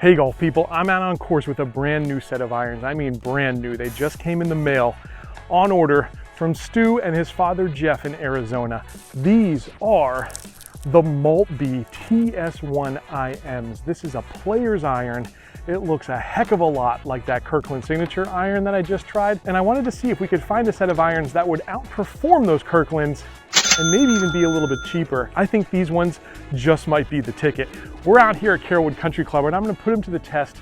Hey golf people, I'm out on course with a brand new set of irons. I mean brand new. They just came in the mail on order from Stu and his father Jeff in Arizona. These are the Maltby TS1 IMs. This is a player's iron. It looks a heck of a lot like that Kirkland Signature iron that I just tried. And I wanted to see if we could find a set of irons that would outperform those Kirklands and maybe even be a little bit cheaper. I think these ones just might be the ticket. We're out here at Carrollwood Country Club and I'm gonna put them to the test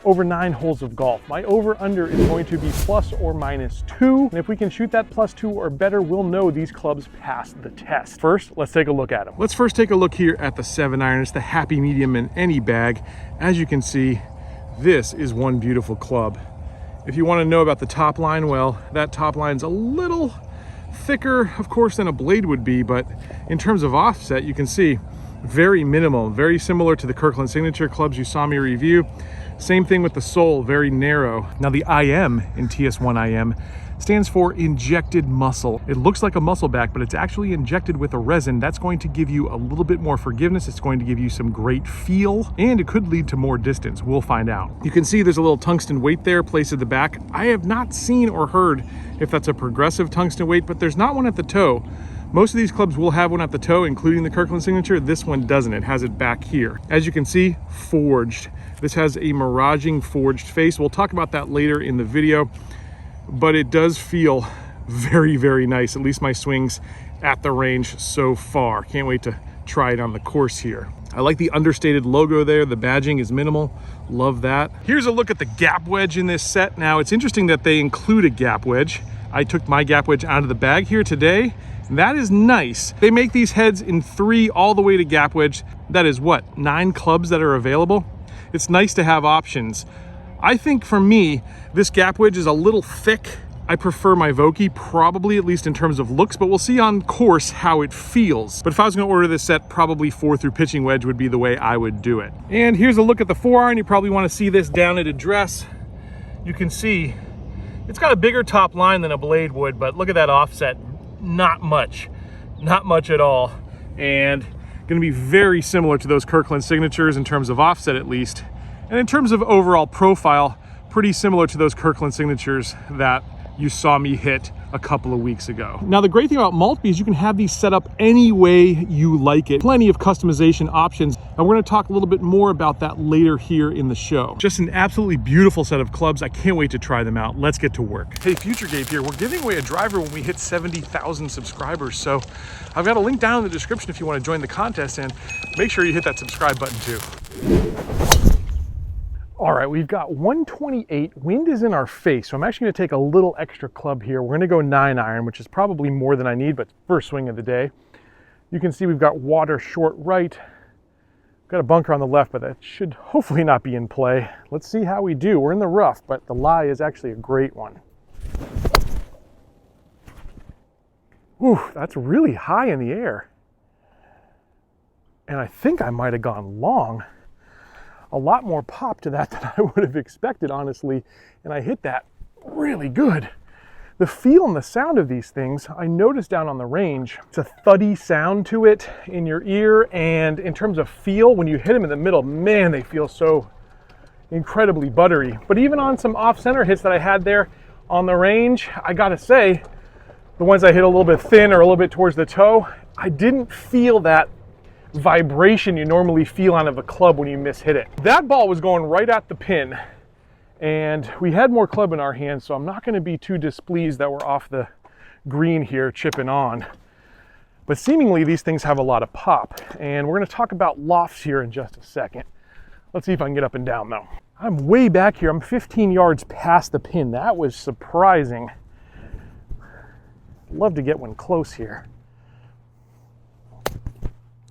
over 9 holes of golf. My over-under is going to be plus or minus 2. And if we can shoot that plus 2 or better, we'll know these clubs passed the test. First, let's take a look at them. Let's first take a look here at the 7 iron. It's the happy medium in any bag. As you can see, this is one beautiful club. If you want to know about the top line, well, that top line's a little thicker, of course, than a blade would be, but in terms of offset, you can see very minimal, very similar to the Kirkland Signature clubs you saw me review. Same thing with the sole, very narrow. Now the IM in TS1 IM stands for injected muscle. It looks like a muscle back, but it's actually injected with a resin. That's going to give you a little bit more forgiveness. It's going to give you some great feel, and it could lead to more distance. We'll find out. You can see there's a little tungsten weight there placed at the back. I have not seen or heard if that's a progressive tungsten weight, but there's not one at the toe. Most of these clubs will have one at the toe, including the Kirkland Signature. This one doesn't. It has it back here. As you can see, forged. This has a miraging forged face. We'll talk about that later in the video, but it does feel very, very nice. At least my swings at the range so far. Can't wait to try it on the course here. I like the understated logo there. The badging is minimal. Love that. Here's a look at the gap wedge in this set. Now, it's interesting that they include a gap wedge. I took my gap wedge out of the bag here today. That is nice. They make these heads in 3 all the way to gap wedge. That is what, 9 clubs that are available? It's nice to have options. I think for me, this gap wedge is a little thick. I prefer my Vokey, probably, at least in terms of looks, but we'll see on course how it feels. But if I was gonna order this set, probably 4 through pitching wedge would be the way I would do it. And here's a look at the 4 iron. You probably wanna see this down at address. You can see it's got a bigger top line than a blade would, but look at that offset. Not much at all. And gonna be very similar to those Kirkland Signatures in terms of offset at least. And in terms of overall profile, pretty similar to those Kirkland Signatures that you saw me hit a couple of weeks ago. Now, the great thing about Maltby is you can have these set up any way you like it. Plenty of customization options. And we're gonna talk a little bit more about that later here in the show. Just an absolutely beautiful set of clubs. I can't wait to try them out. Let's get to work. Hey, Future Gabe here. We're giving away a driver when we hit 70,000 subscribers. So I've got a link down in the description if you wanna join the contest, and make sure you hit that subscribe button too. All right, we've got 128, wind is in our face, so I'm actually gonna take a little extra club here. We're gonna go 9 iron, which is probably more than I need, but first swing of the day. You can see we've got water short right, got a bunker on the left, but that should hopefully not be in play. Let's see how we do. We're in the rough, but the lie is actually a great one. Ooh, that's really high in the air. And I think I might have gone long. A lot more pop to that than I would have expected, honestly, and I hit that really good. The feel and the sound of these things, I noticed down on the range, it's a thuddy sound to it in your ear, and in terms of feel, when you hit them in the middle, man, they feel so incredibly buttery. But even on some off-center hits that I had there on the range, I gotta say, the ones I hit a little bit thin or a little bit towards the toe, I didn't feel that vibration you normally feel out of a club when you mishit it. That ball was going right at the pin, and we had more club in our hands, so I'm not going to be too displeased that we're off the green here chipping on. But seemingly these things have a lot of pop, and we're going to talk about lofts here in just a second. Let's see if I can get up and down though. I'm way back here. I'm 15 yards past the pin. That was surprising. Love to get one close here.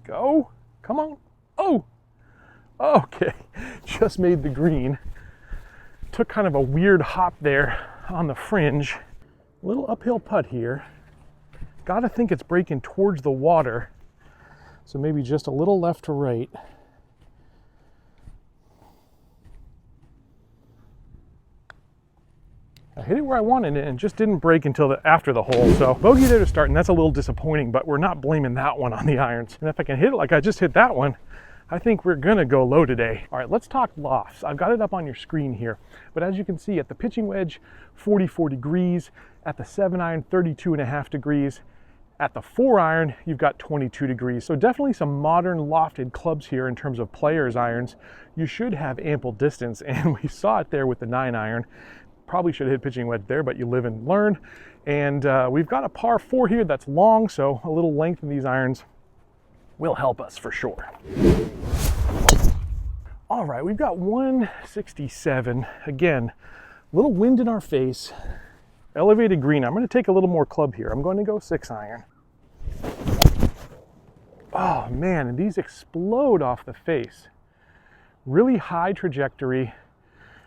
Go, come on. Oh, okay, just made the green. Took kind of a weird hop there on the fringe. Little uphill putt here. Gotta think it's breaking towards the water. So maybe just a little left to right. I hit it where I wanted it and just didn't break until after the hole. So bogey there to start, and that's a little disappointing, but we're not blaming that one on the irons. And if I can hit it like I just hit that one, I think we're gonna go low today. All right, let's talk lofts. I've got it up on your screen here, but as you can see at the pitching wedge, 44 degrees, at the 7-iron, 32.5 degrees, at the 4-iron, you've got 22 degrees. So definitely some modern lofted clubs here in terms of players' irons. You should have ample distance, and we saw it there with the 9-iron. Probably should have hit pitching wedge there, but you live and learn. And we've got a par 4 here that's long, so a little length in these irons will help us for sure. All right, we've got 167. Again, a little wind in our face. Elevated green. I'm going to take a little more club here. I'm going to go 6-iron. Oh man, and these explode off the face. Really high trajectory,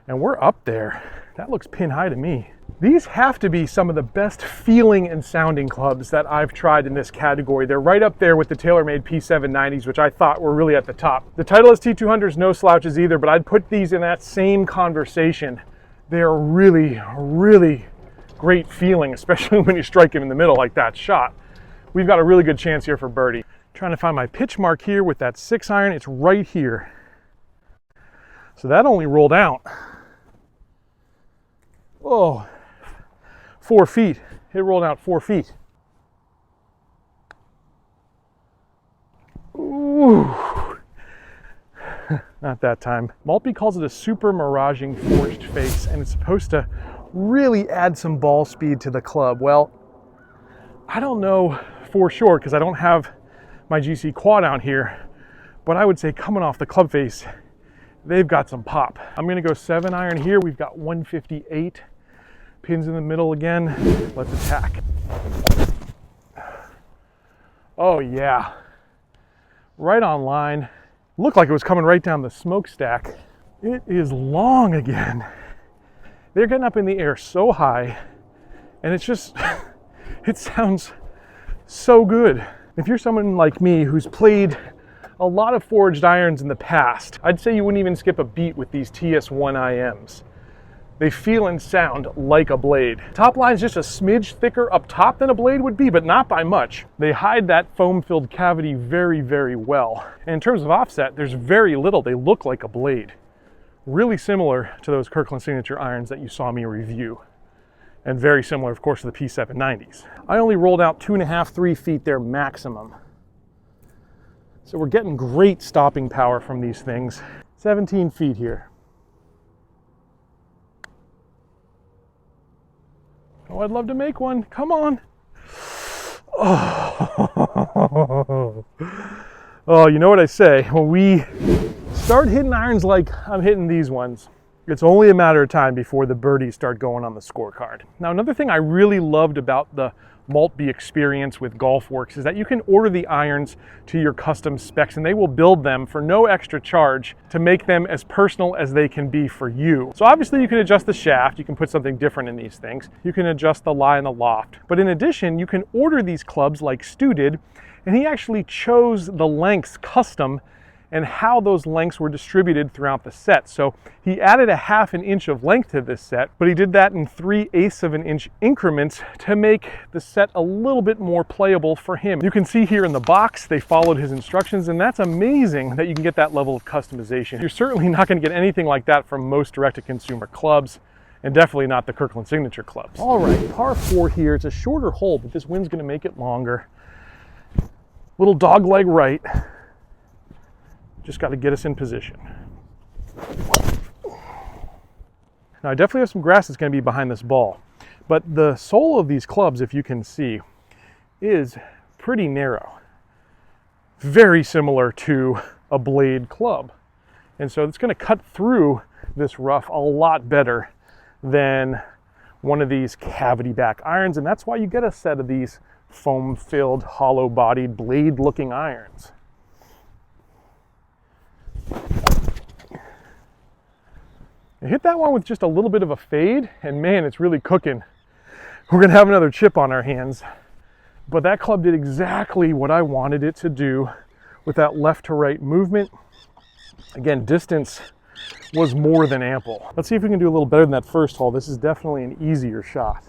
and we're up there. That looks pin high to me. These have to be some of the best feeling and sounding clubs that I've tried in this category. They're right up there with the TaylorMade P790s, which I thought were really at the top. The Titleist T200's no slouches either, but I'd put these in that same conversation. They're really, really great feeling, especially when you strike him in the middle like that shot. We've got a really good chance here for birdie. Trying to find my pitch mark here with that 6-iron. It's right here. So that only rolled out. Oh, 4 feet. It rolled out 4 feet. Ooh. Not that time. Maltby calls it a super miraging forged face, and it's supposed to really add some ball speed to the club. Well, I don't know for sure because I don't have my GC quad out here, but I would say coming off the club face, they've got some pop. I'm going to go 7-iron here. We've got 158. Pins in the middle again. Let's attack. Oh yeah. Right on line. Looked like it was coming right down the smokestack. It is long again. They're getting up in the air so high, and it's just, it sounds so good. If you're someone like me who's played a lot of forged irons in the past, I'd say you wouldn't even skip a beat with these TS1IMs. They feel and sound like a blade. Top line's just a smidge thicker up top than a blade would be, but not by much. They hide that foam-filled cavity very, very well. And in terms of offset, there's very little. They look like a blade. Really similar to those Kirkland Signature irons that you saw me review. And very similar, of course, to the P790s. I only rolled out 2.5, 3 feet there maximum. So we're getting great stopping power from these things. 17 feet here. Oh, I'd love to make one. Come on. Oh, oh, you know what I say? When we start hitting irons like I'm hitting these ones, it's only a matter of time before the birdies start going on the scorecard. Now, another thing I really loved about the Maltby experience with GolfWorks is that you can order the irons to your custom specs and they will build them for no extra charge to make them as personal as they can be for you. So obviously you can adjust the shaft, you can put something different in these things, you can adjust the lie and the loft, but in addition you can order these clubs like Stu did, and he actually chose the lengths custom and how those lengths were distributed throughout the set. So he added 1/2 inch of length to this set, but he did that in 3/8 of an inch increments to make the set a little bit more playable for him. You can see here in the box, they followed his instructions, and that's amazing that you can get that level of customization. You're certainly not gonna get anything like that from most direct-to-consumer clubs, and definitely not the Kirkland Signature clubs. All right, par 4 here. It's a shorter hole, but this wind's gonna make it longer. Little dog leg right. Just got to get us in position. Now I definitely have some grass that's going to be behind this ball, but the sole of these clubs, if you can see, is pretty narrow. Very similar to a blade club. And so it's going to cut through this rough a lot better than one of these cavity back irons, and that's why you get a set of these foam-filled, hollow-bodied, blade-looking irons. I hit that one with just a little bit of a fade, and man, it's really cooking. We're gonna have another chip on our hands. But that club did exactly what I wanted it to do with that left to right movement. Again, distance was more than ample. Let's see if we can do a little better than that first hole. This is definitely an easier shot.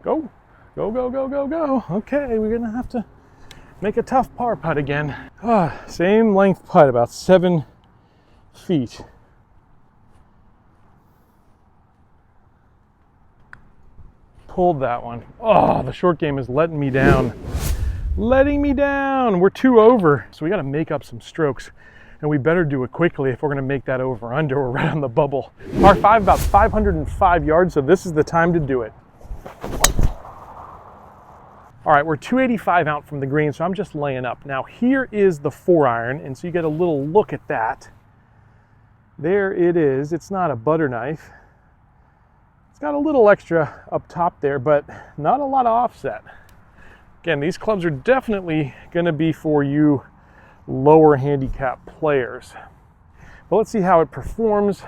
Go, go, go, go, go, go. Okay, we're gonna have to Make a tough par putt again. Same length putt, about 7 feet. Pulled that one. Oh, the short game is letting me down. Letting me down. We're 2 over, so we got to make up some strokes, and we better do it quickly if we're going to make that over under. We're right on the bubble. Par 5, about 505 yards, so this is the time to do it. All right, we're 285 out from the green, so I'm just laying up. Now here is the 4-iron, and so you get a little look at that. There it is. It's not a butter knife. It's got a little extra up top there, but not a lot of offset. Again, these clubs are definitely going to be for you lower handicap players. But let's see how it performs.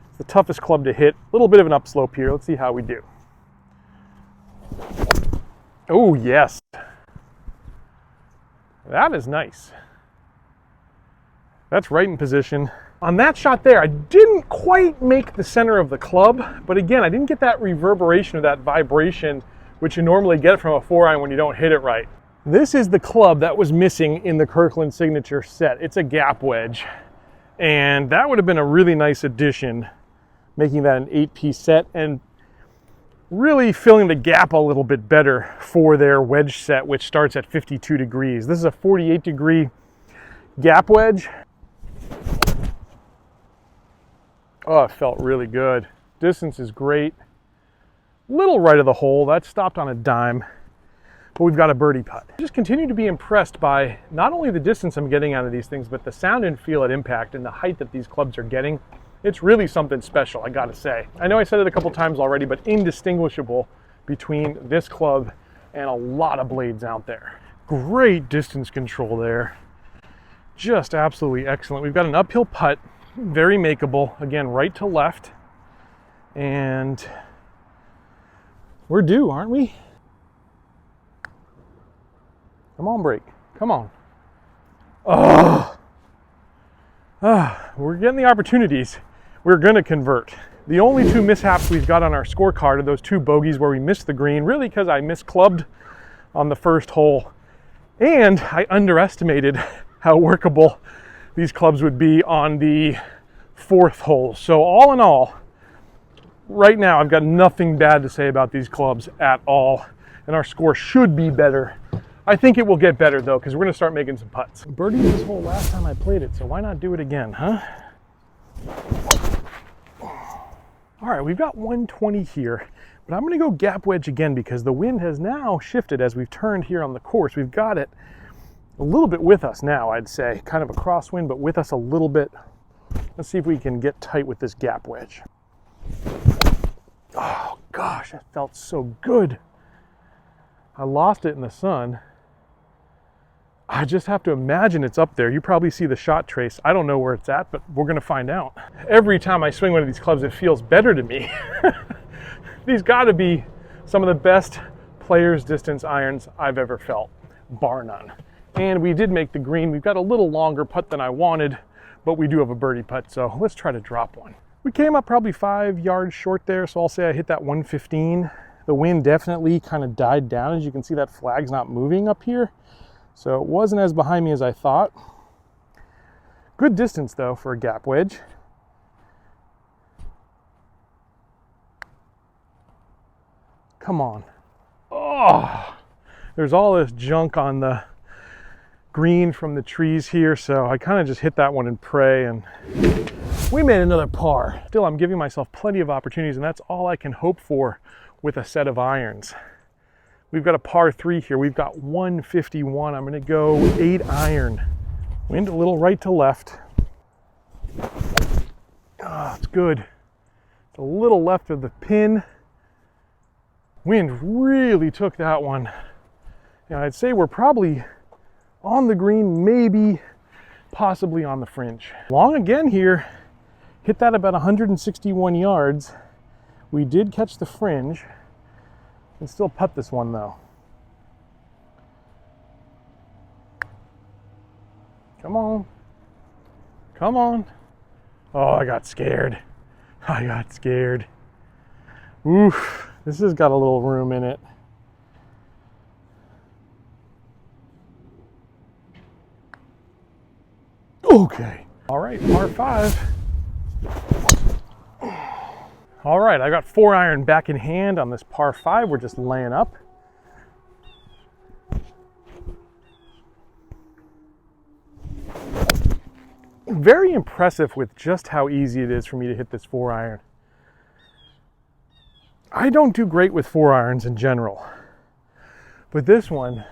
It's the toughest club to hit. A little bit of an upslope here. Let's see how we do. Oh, yes. That is nice. That's right in position. On that shot there, I didn't quite make the center of the club, but again, I didn't get that reverberation or that vibration which you normally get from a 4-iron when you don't hit it right. This is the club that was missing in the Kirkland signature set. It's a gap wedge, and that would have been a really nice addition, making that an 8-piece set and really filling the gap a little bit better for their wedge set, which starts at 52 degrees. This is a 48-degree gap wedge. Oh, it felt really good. Distance is great. Little right of the hole. That stopped on a dime, but we've got a birdie putt. I just continue to be impressed by not only the distance I'm getting out of these things, but the sound and feel at impact and the height that these clubs are getting. It's really something special, I gotta say. I know I said it a couple times already, but indistinguishable between this club and a lot of blades out there. Great distance control there. Just absolutely excellent. We've got an uphill putt, very makeable. Again, right to left. And we're due, aren't we? Come on, break. Come on. We're getting the opportunities. We're going to convert. The only 2 mishaps we've got on our scorecard are those 2 bogeys where we missed the green, really because I misclubbed on the first hole. And I underestimated how workable these clubs would be on the 4th hole. So all in all, right now I've got nothing bad to say about these clubs at all, and our score should be better. I think it will get better though, because we're going to start making some putts. Birdied this hole last time I played it, so why not do it again, huh? All right, we've got 120 here, but I'm going to go gap wedge again because the wind has now shifted as we've turned here on the course. We've got it a little bit with us now, I'd say. Kind of a crosswind, but with us a little bit. Let's see if we can get tight with this gap wedge. Oh gosh, that felt so good. I lost it in the sun. I just have to imagine it's up there. You probably see the shot trace. I don't know where it's at, but we're gonna find out. Every time I swing one of these clubs, it feels better to me. These gotta be some of the best players' distance irons I've ever felt, bar none. And we did make the green. We've got a little longer putt than I wanted, but we do have a birdie putt, so let's try to drop one. We came up probably 5 yards short there, so I'll say I hit that 115. The wind definitely kind of died down. As you can see, that flag's not moving up here. So it wasn't as behind me as I thought. Good distance though for a gap wedge. Come on. Oh, there's all this junk on the green from the trees here, so I kind of just hit that one and pray, and we made another par. Still, I'm giving myself plenty of opportunities, and that's all I can hope for with a set of irons. We've got a par 3 here. We've got 151. I'm going to go 8-iron. Wind a little right to left. Ah, it's good. It's a little left of the pin. Wind really took that one. And I'd say we're probably on the green, maybe possibly on the fringe. Long again here. Hit that about 161 yards. We did catch the fringe. And still putt this one though. Come on. Come on. Oh, I got scared. I got scared. Oof. This has got a little room in it. Okay. All right, par 5. All right, I got 4 iron back in hand on this par 5. We're just laying up. Very impressive with just how easy it is for me to hit this 4 iron. I don't do great with 4 irons in general, but this one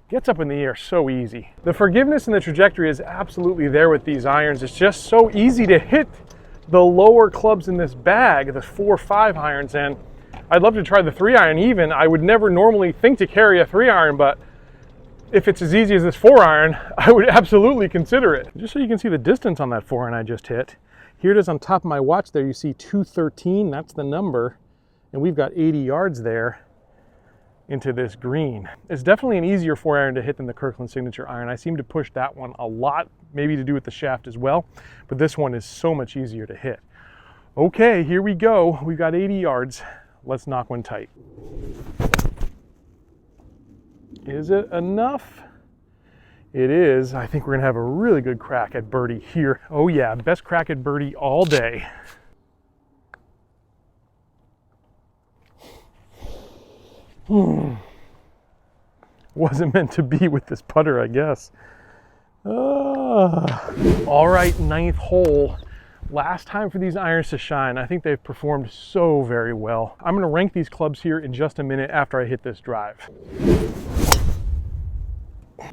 gets up in the air so easy. The forgiveness and the trajectory is absolutely there with these irons. It's just so easy to hit the lower clubs in this bag, the 4-5 irons, and I'd love to try the 3 iron even. I would never normally think to carry a 3 iron, but if it's as easy as this 4 iron, I would absolutely consider it. Just so you can see the distance on that 4 iron I just hit. Here it is on top of my watch there. You see 213, that's the number. And we've got 80 yards there into this green. It's definitely an easier 4 iron to hit than the Kirkland Signature iron. I seem to push that one a lot, maybe to do with the shaft as well, but this one is so much easier to hit. Okay, here we go. We've got 80 yards. Let's knock one tight. Is it enough? It is. I think we're gonna have a really good crack at birdie here. Oh yeah, best crack at birdie all day. Wasn't meant to be with this putter, I guess. All right, 9th hole. Last time for these irons to shine. I think they've performed so very well. I'm gonna rank these clubs here in just a minute after I hit this drive.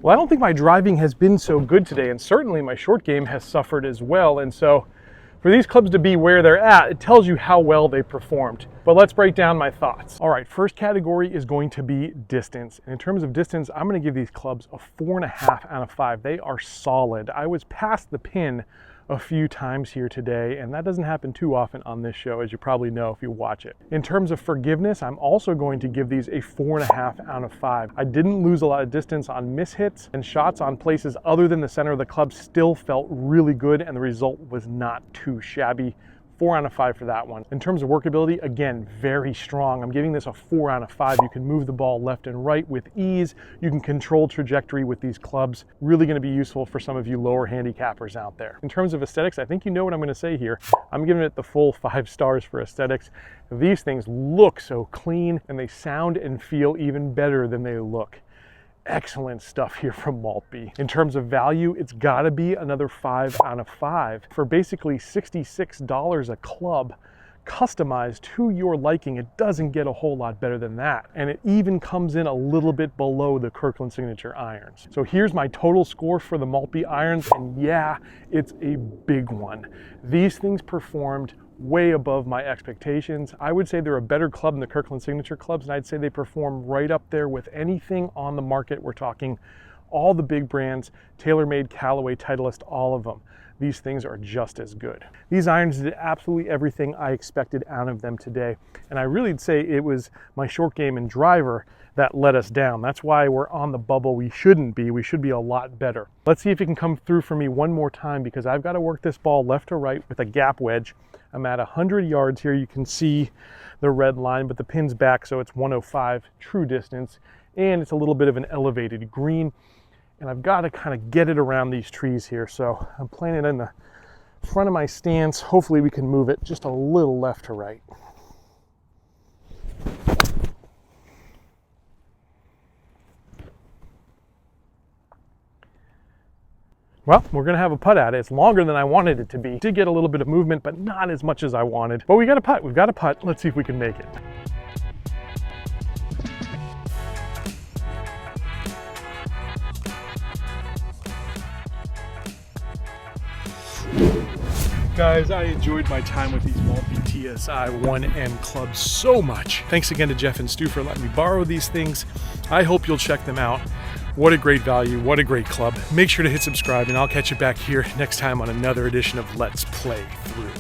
Well, I don't think my driving has been so good today, and certainly my short game has suffered as well. And so for these clubs to be where they're at, it tells you how well they performed. But let's break down my thoughts. All right, first category is going to be distance. And in terms of distance, I'm gonna give these clubs a 4.5 out of 5. They are solid. I was past the pin a few times here today, and that doesn't happen too often on this show, as you probably know if you watch it. In terms of forgiveness, I'm also going to give these a 4.5 out of 5. I didn't lose a lot of distance on mishits, and shots on places other than the center of the club still felt really good, and the result was not too shabby. 4 out of 5 for that one. In terms of workability, again, very strong. I'm giving this a 4 out of 5. You can move the ball left and right with ease. You can control trajectory with these clubs. Really gonna be useful for some of you lower handicappers out there. In terms of aesthetics, I think you know what I'm gonna say here. I'm giving it the full 5 stars for aesthetics. These things look so clean, and they sound and feel even better than they look. Excellent stuff here from Maltby. In terms of value, it's gotta be another 5 out of 5. For basically $66 a club, customized to your liking, it doesn't get a whole lot better than that. And it even comes in a little bit below the Kirkland Signature irons. So here's my total score for the Maltby irons, and yeah, it's a big one. These things performed way above my expectations. I would say they're a better club than the Kirkland Signature clubs, and I'd say they perform right up there with anything on the market. We're talking all the big brands, TaylorMade, Callaway, Titleist, all of them. These things are just as good. These irons did absolutely everything I expected out of them today, and I really'd say it was my short game and driver that let us down. That's why we're on the bubble. We shouldn't be. We should be a lot better. Let's see if it can come through for me one more time, because I've got to work this ball left to right with a gap wedge. I'm at 100 yards here. You can see the red line, but the pin's back, so it's 105 true distance, and it's a little bit of an elevated green. And I've got to kind of get it around these trees here. So I'm playing it in the front of my stance. Hopefully we can move it just a little left to right. Well, we're gonna have a putt at it. It's longer than I wanted it to be. Did get a little bit of movement, but not as much as I wanted. But we got a putt, we've got a putt. Let's see if we can make it. Guys, I enjoyed my time with these Maltby TSI 1N clubs so much. Thanks again to Jeff and Stu for letting me borrow these things. I hope you'll check them out. What a great value, what a great club. Make sure to hit subscribe, and I'll catch you back here next time on another edition of Let's Play Through.